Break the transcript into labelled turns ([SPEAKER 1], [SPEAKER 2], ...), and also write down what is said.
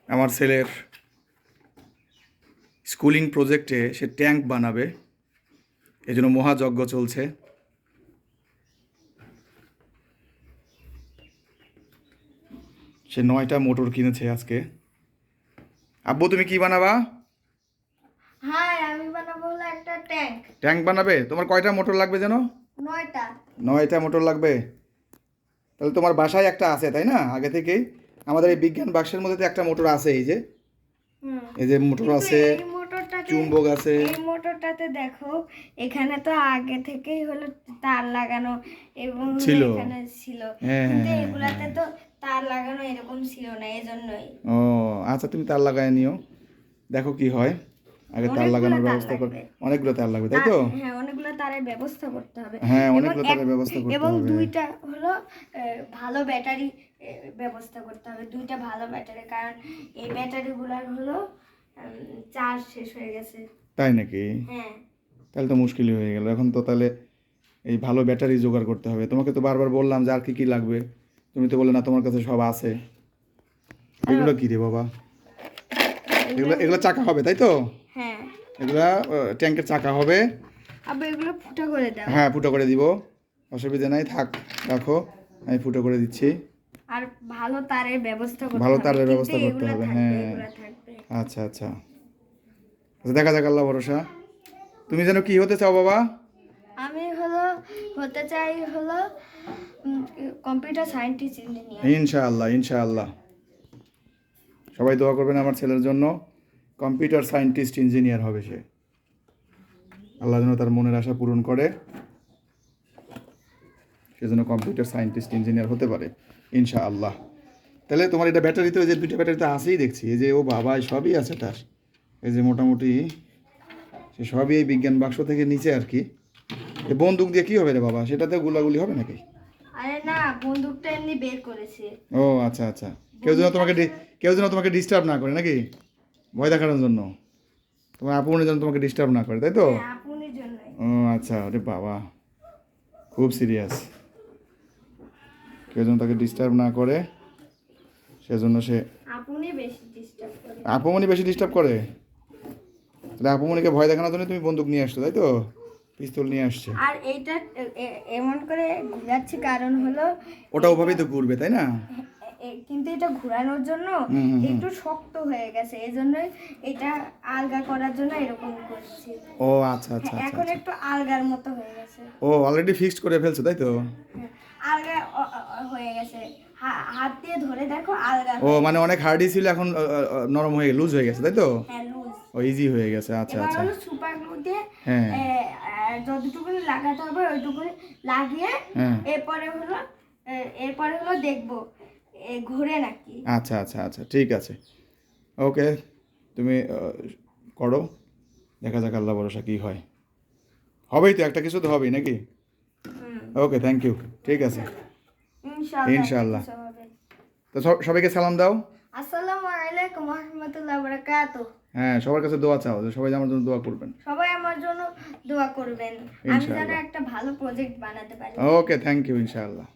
[SPEAKER 1] আমার ছেলের স্কুলিং প্রজেক্টে সে ট্যাঙ্ক বানাবে, এই জন্য মহাযজ্ঞ চলছে। সে 9টা মোটর কিনেছে আজকে। আব্বু তুমি কি বানাবা?
[SPEAKER 2] হ্যাঁ, আমি বানাবো হলো একটা ট্যাঙ্ক।
[SPEAKER 1] ট্যাঙ্ক বানাবে? তোমার কয়টা মোটর লাগবে যেন?
[SPEAKER 2] 9টা।
[SPEAKER 1] 9টা মোটর লাগবে। তাহলে তোমার বাসায় একটা আছে তাই না আগে থেকেই? আমাদের এই বিজ্ঞান বাক্সের মধ্যে তো একটা মোটর আছে, এই যে এই যে মোটর
[SPEAKER 2] কিন্তু
[SPEAKER 1] আছে,
[SPEAKER 2] এই মোটরটাতে
[SPEAKER 1] চুম্বক আছে।
[SPEAKER 2] এই মোটরটাতে দেখো, এখানে তো আগে থেকেই হলো তার লাগানো এবং
[SPEAKER 1] ছিল।
[SPEAKER 2] এখানে ছিল,
[SPEAKER 1] হ্যাঁ,
[SPEAKER 2] কিন্তু
[SPEAKER 1] হ্যাঁ,
[SPEAKER 2] এগুলাতে
[SPEAKER 1] হ্যাঁ।
[SPEAKER 2] তো তার লাগানো এরকম ছিল না, এজন্যই।
[SPEAKER 1] ও আচ্ছা, তুমি তার লাগায় নিও, দেখো কি হয়। আগে তার
[SPEAKER 2] অনেকগুলো
[SPEAKER 1] লাগানোর
[SPEAKER 2] তার
[SPEAKER 1] ব্যবস্থা কর।
[SPEAKER 2] লাগবে।
[SPEAKER 1] অনেকগুলো তার লাগবে তাই তো?
[SPEAKER 2] হ্যাঁ, অনেকগুলো তারের ব্যবস্থা করতে হবে।
[SPEAKER 1] হ্যাঁ,
[SPEAKER 2] এবং
[SPEAKER 1] অনেকগুলো তারের ব্যবস্থা করতে
[SPEAKER 2] এবং
[SPEAKER 1] হবে।
[SPEAKER 2] 2টা হলো ভালো ব্যাটারি ব্যবস্থা করতে হবে, 2টা ভালো ব্যাটারি, কারণ এই ব্যাটারিগুলোর হলো চার্জ শেষ হয়ে গেছে।
[SPEAKER 1] তাই নাকি?
[SPEAKER 2] হ্যাঁ।
[SPEAKER 1] তাহলে তো মুশকিলই হয়ে গেল এখন তো। তাহলে এই ভালো ব্যাটারি জোগাড় করতে হবে। তোমাকে তো বারবার বললাম যে আর কি কি লাগবে, তুমি তো বললে না তোমার কাছে সব আছে। এগুলো কি রে বাবা? এগুলো এগুলো চাকা হবে তাই তো?
[SPEAKER 2] হ্যাঁ।
[SPEAKER 1] এগুলা ট্যাঙ্কের চাকা হবে।
[SPEAKER 2] আবার এগুলো ফুটা করে দাও।
[SPEAKER 1] হ্যাঁ, ফুটো করে দিব, অসুবিধা নাই, থাক, রাখো, আমি ফুটো করে দিচ্ছি।
[SPEAKER 2] আর ভালো তারের ব্যবস্থা করতে
[SPEAKER 1] ভালো
[SPEAKER 2] হবে,
[SPEAKER 1] তারের
[SPEAKER 2] কিন্তু
[SPEAKER 1] ব্যবস্থা করতে
[SPEAKER 2] এগুলা
[SPEAKER 1] হবে,
[SPEAKER 2] থাকবে,
[SPEAKER 1] হ্যাঁ।
[SPEAKER 2] এগুলা থাকবে।
[SPEAKER 1] আচ্ছা আচ্ছা, আচ্ছা, দেখা যাক, আল্লাহ ভরসা। তুমি যেন কি হতে চাও বাবা?
[SPEAKER 2] আমি হলো হতে চাই হলো কম্পিউটার সায়েন্টিস্ট ইঞ্জিনিয়ার।
[SPEAKER 1] ইনশাআল্লাহ, ইনশাআল্লাহ, সবাই দোয়া করবেন আমার ছেলের জন্য। কম্পিউটার সায়েন্টিস্ট ইঞ্জিনিয়ার হবে সে। আল্লাহ যেন তার মনের আশা পূরণ করে, সেজন্য কম্পিউটার সায়েন্টিস্ট ইঞ্জিনিয়ার হতে পারে ইনশাআল্লাহ। তাহলে তোমার এটা ব্যাটারিতে, ওই যে 2টা ব্যাটারি তো আছেই দেখছি, এই যে ও বাবা সবই আছে তার, এই যে মোটামুটি সে সবই এই বিজ্ঞান বাক্স থেকে নিচে আর কি। এ বন্দুক দিয়ে কী হবে রে বাবা? সেটাতে গুলাগুলি হবে নাকি?
[SPEAKER 2] আরে না, বন্দুকটা এমনি বের করেছে।
[SPEAKER 1] ও আচ্ছা আচ্ছা, কেউ যেন তোমাকে ডিস্টার্ব না করে নাকি, ভয় দেখানোর জন্য, তোমার আপু যেন তোমাকে ডিস্টার্ব না করে তাই তো?
[SPEAKER 2] হ্যাঁ, আপনার জন্যই।
[SPEAKER 1] ও আচ্ছা, ওরে বাবা, খুব সিরিয়াস। কেউ যেন তাকে ডিস্টার্ব না করে, সেজন্য সে।
[SPEAKER 2] আপনি বেশি ডিস্টার্ব করে।
[SPEAKER 1] আপুমনি বেশি ডিস্টার্ব করে? তাহলে আপুমনিকে ভয় দেখানোর জন্য তুমি বন্দুক নিয়ে আসছো তাই তো? পিস্তল নিয়ে আসছে।
[SPEAKER 2] আর এইটা এমন করে ঘোরাচ্ছি কারণ হলো
[SPEAKER 1] ওটা ওভাবেই তো ঘুরবে তাই না?
[SPEAKER 2] কিন্তু এটা ঘোরানোর জন্য একটু শক্ত হয়ে গেছে, এই জন্যই এটা আলগা করার জন্য এরকম করছি।
[SPEAKER 1] ও আচ্ছা আচ্ছা আচ্ছা
[SPEAKER 2] এখন
[SPEAKER 1] আচ্ছা।
[SPEAKER 2] একটু আলগার মতো হয়ে গেছে।
[SPEAKER 1] ও অলরেডি ফিক্সড করে ফেলছো তাই তো?
[SPEAKER 2] হ্যাঁ, আলগা হয়ে গেছে। হাত দিয়ে ধরে দেখো, আলগা
[SPEAKER 1] ও
[SPEAKER 2] হয়ে
[SPEAKER 1] মানে
[SPEAKER 2] গেছে।
[SPEAKER 1] অনেক হার্ডই ছিল, এখন নরম হয়ে লুজ হয়ে গেছে তাই তো?
[SPEAKER 2] হ্যাঁ, লুজ।
[SPEAKER 1] ও ইজি হয়ে গেছে, আচ্ছা
[SPEAKER 2] এবার
[SPEAKER 1] আচ্ছা।
[SPEAKER 2] হলো সুপার গ্লু দিয়ে
[SPEAKER 1] হ্যাঁ
[SPEAKER 2] যতটুকু লাগাতে হবে ওইটুকু লাগিয়ে
[SPEAKER 1] হ্যাঁ,
[SPEAKER 2] এরপরে হলো দেখবো ঘুরে নাকি।
[SPEAKER 1] আচ্ছা আচ্ছা আচ্ছা, ঠিক আছে, ওকে, তুমি করো, দেখা যাক আল্লাহ ভরসা কী হয়। হবেই তো, একটা কিছু তো হবেই নাকি? ওকে, থ্যাংক ইউ, ঠিক আছে, ইনশাআল্লাহ।
[SPEAKER 2] কিছু হবে।
[SPEAKER 1] তো সবাইকে সালাম দাও।
[SPEAKER 2] আসসালামু আলাইকুম ওয়া রাহমাতুল্লাহি ওয়া বারাকাতুহু।
[SPEAKER 1] হ্যাঁ, সবার কাছে দোয়া চাও যে সবাই আমার জন্য দোয়া করবেন।
[SPEAKER 2] সবাই আমার জন্য দোয়া করবেন, আমি যেন
[SPEAKER 1] ইনশাআল্লাহ।
[SPEAKER 2] একটা ভালো প্রজেক্ট বানাতে পারি।
[SPEAKER 1] ওকে, থ্যাংক ইউ, ইনশাআল্লাহ।